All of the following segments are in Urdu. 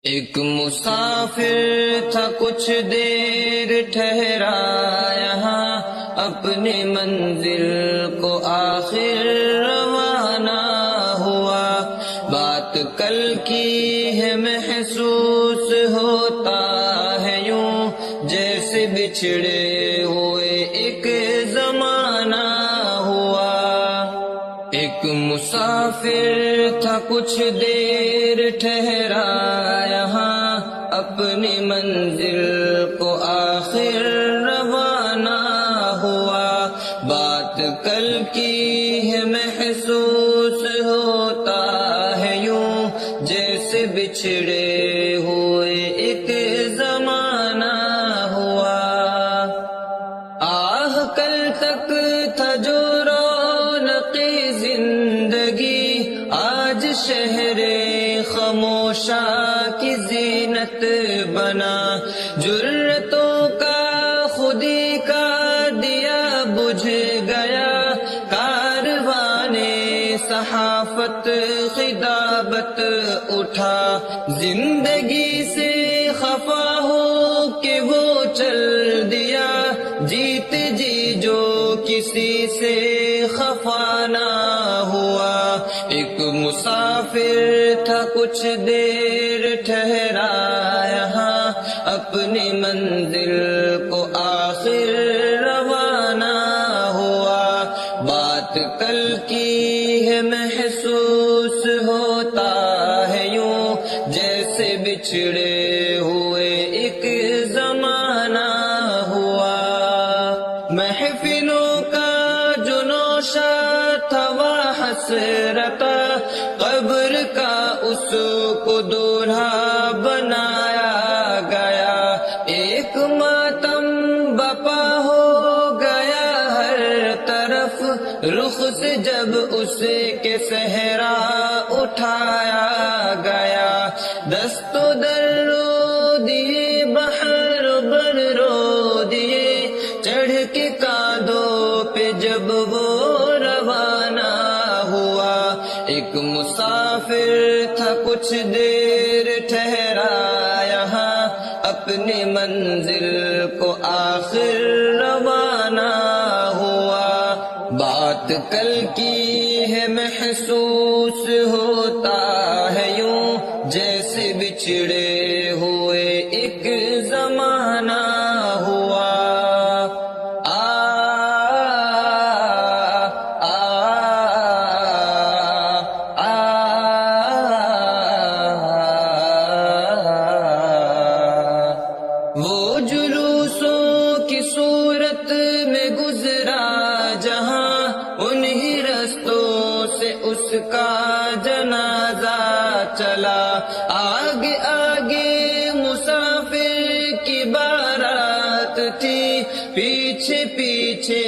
ایک مسافر تھا کچھ دیر ٹھہرا یہاں، اپنی منزل کو آخر روانہ ہوا۔ بات کل کی ہے محسوس ہوتا ہے یوں، جیسے بچھڑے ہوئے ایک زمانہ ہوا۔ ایک مسافر تھا کچھ دیر ٹھہرا یہاں، اپنی منزل کو آخر روانہ ہوا۔ بات کل کی ہے محسوس ہوتا ہے یوں، جیسے بچھڑے ہوئے ایک زمانہ ہوا۔ آہ کل تک تھا جو رونقی زندگی، آج شہر خاموشا کی زینت بنا۔ جرتوں کا خودی کا دیا بجھ گیا، کاروان صحافت خطابت اٹھا۔ زندگی سے خفا ہو کہ وہ چل دیا، جیت جی جو کسی سے خفا نہ ہوا۔ ایک مسافر تھا کچھ دیر ٹھہرا یہاں، اپنی منزل کو آخر روانہ ہوا۔ بات کل کی ہے محسوس ہوتا ہے یوں، جیسے بچھڑے ہوئے ایک زمانہ ہوا۔ محفلوں کا جو نوشا تھا وہ حسرتا، قبر کا اس کو دولہا بنایا گیا۔ ایک ماتم بپا ہو گیا ہر طرف، رخ سے جب اس کے صحرا اٹھایا گیا۔ دست و در رو دیے بحر بر رو دیے، چڑھ کے کاندھوں پہ جب وہ روانہ ہوا۔ ایک مسافر تھا کچھ دیر ٹھہرا یہاں، اپنی منزل کو آخر روانہ ہوا۔ بات کل کی ہے محسوس ہوتا ہے یوں، جیسے بچھڑے ہوئے ایک زمانہ ہوا۔ وہ جلوسوں کی صورت میں گزرا جہاں، انہی رستوں سے اس کا جنازہ چلا۔ آگے آگے مسافر کی بارات تھی، پیچھے پیچھے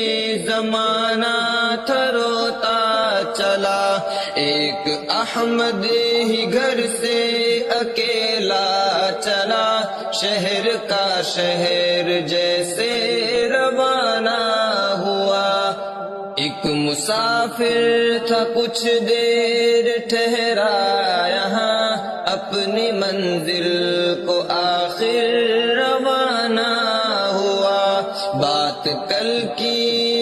زمانہ تھا روتا چلا۔ ایک احمد ہی گھر سے اکیلا چلا، شہر کا شہر جیسے روانہ ہوا۔ ایک مسافر تھا کچھ دیر ٹھہرا یہاں، اپنی منزل کو آخر روانہ ہوا۔ بات کل کی